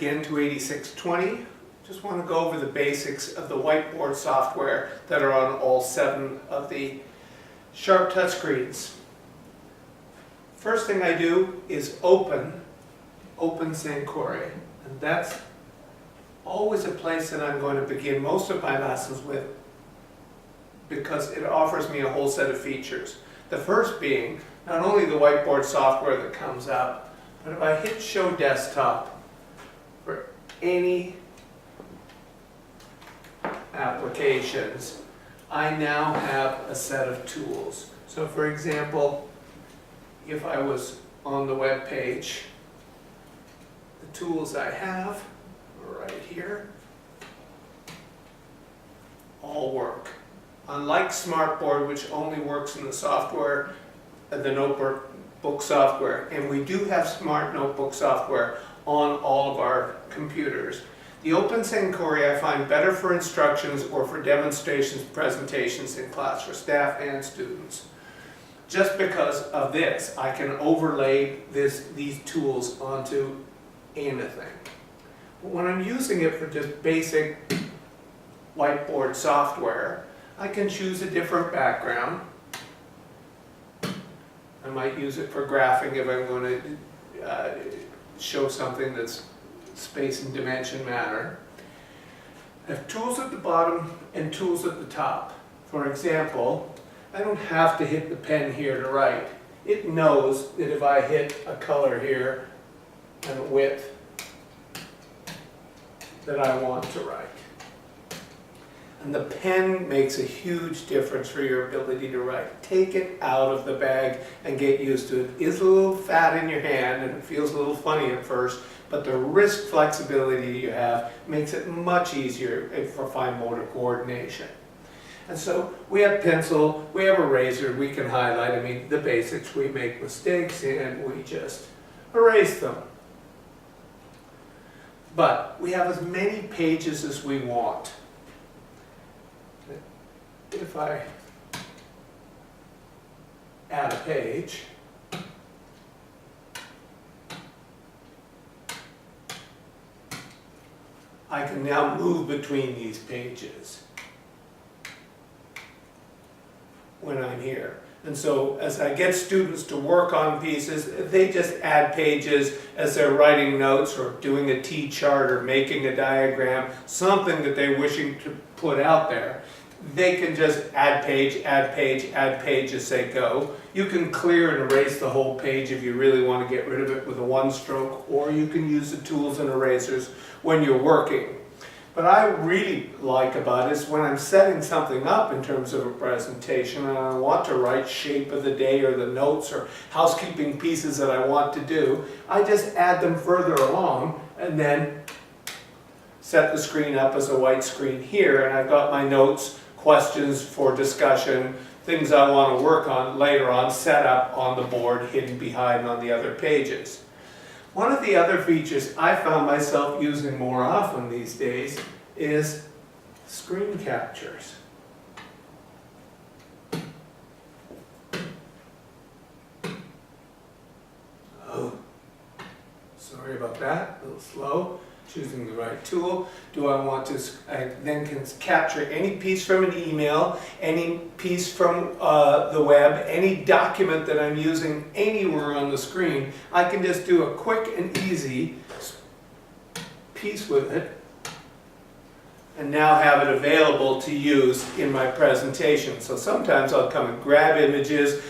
again to 8620. Just want to go over the basics of the whiteboard software that are on all 7 of the Sharp touchscreens. First thing I do is open Sankore, and that's always a place that I'm going to begin most of my lessons with because it offers me a whole set of features. The first being not only the whiteboard software that comes up, but if I hit Show Desktop for any applications, I now have a set of tools. So for example, if I was on the web page, the tools I have right here all work. Unlike Smartboard, which only works in the software, the notebook software, and we do have smart notebook software on all of our computers. The Open Sankore I find better for instructions or for demonstrations, presentations in class for staff and students. Just because of this, I can overlay these tools onto anything. But when I'm using it for just basic whiteboard software, I can choose a different background. I might use it for graphing if I'm going to show something that's space and dimension matter. I have tools at the bottom and tools at the top. For example, I don't have to hit the pen here to write. It knows that if I hit a color here and a width that I want to write. And the pen makes a huge difference for your ability to write. Take it out of the bag and get used to it. It is a little fat in your hand and it feels a little funny at first, but the wrist flexibility you have makes it much easier for fine motor coordination. And so we have pencil, we have eraser, we can highlight. I mean, the basics, we make mistakes and we just erase them. But we have as many pages as we want. If I add a page, I can now move between these pages when I'm here. And so as I get students to work on pieces, they just add pages as they're writing notes or doing a T-chart or making a diagram, something that they're wishing to put out there. They can just add page, add page, add page as they go. You can clear and erase the whole page if you really want to get rid of it with a one stroke, or you can use the tools and erasers when you're working. What I really like about it is when I'm setting something up in terms of a presentation and I want to write shape of the day or the notes or housekeeping pieces that I want to do, I just add them further along and then set the screen up as a white screen here, and I've got my notes, questions for discussion, things I want to work on later on, set up on the board, hidden behind on the other pages. One of the other features I found myself using more often these days is screen captures. Oh, sorry about that, a little slow. Choosing the right tool. Do I want to, I then can capture any piece from an email, any piece from the web, any document that I'm using anywhere on the screen. I can just do a quick and easy piece with it and now have it available to use in my presentation. So sometimes I'll come and grab images,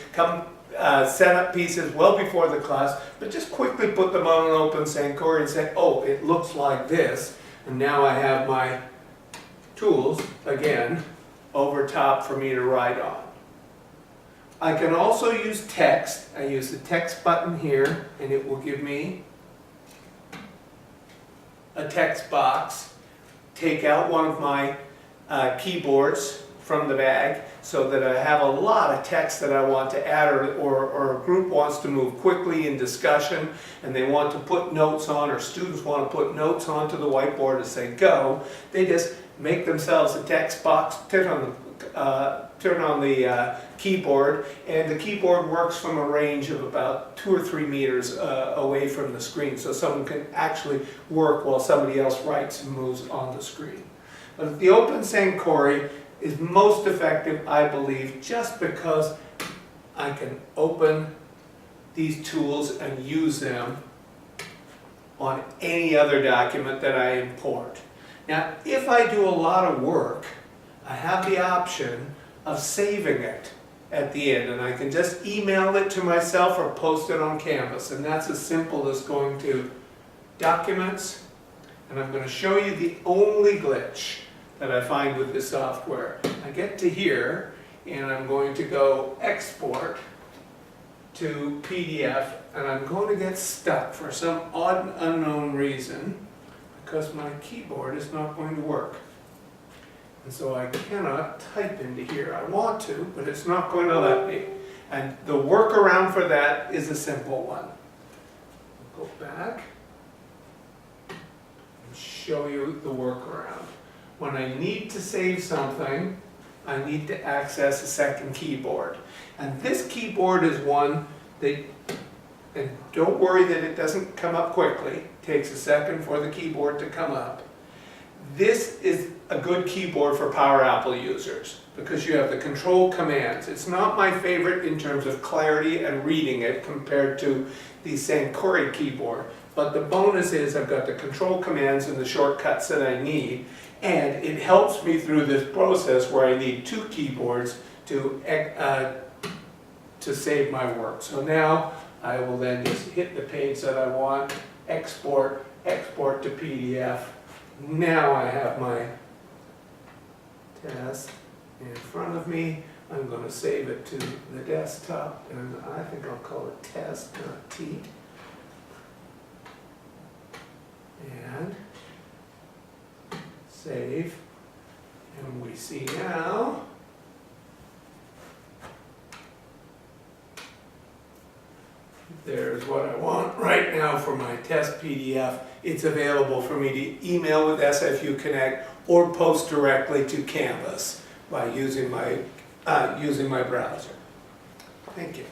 set up pieces well before the class, but just quickly put them on an Open Sankore and say, oh, it looks like this. And now I have my tools, again, over top for me to write on. I can also use text. I use the text button here, and it will give me a text box. Take out one of my keyboards from the bag so that I have a lot of text that I want to add, or a group wants to move quickly in discussion and they want to put notes on, or students want to put notes onto the whiteboard as they go. They just make themselves a text box, keyboard, and the keyboard works from a range of about 2 or 3 meters away from the screen, so someone can actually work while somebody else writes and moves on the screen. But the Open Sankore is most effective, I believe, just because I can open these tools and use them on any other document that I import. Now, if I do a lot of work, I have the option of saving it at the end, and I can just email it to myself or post it on Canvas, and that's as simple as going to Documents, and I'm going to show you the only glitch that I find with this software. I get to here, and I'm going to go Export to PDF, and I'm going to get stuck for some odd and unknown reason because my keyboard is not going to work. And so I cannot type into here. I want to, but it's not going to let me. And the workaround for that is a simple one. I'll go back and show you the workaround. When I need to save something, I need to access a second keyboard. And this keyboard is one that, and don't worry that it doesn't come up quickly. It takes a second for the keyboard to come up. This is a good keyboard for Power Apple users because you have the control commands. It's not my favorite in terms of clarity and reading it compared to the Sankore keyboard, but the bonus is I've got the control commands and the shortcuts that I need, and it helps me through this process where I need 2 keyboards to save my work. So now I will then just hit the page that I want, export to PDF. Now I have my test in front of me. I'm going to save it to the desktop, and I think I'll call it test, not T. And save. And we see now there's what I want right now for my test PDF. It's available for me to email with SFU Connect or post directly to Canvas by using my browser. Thank you.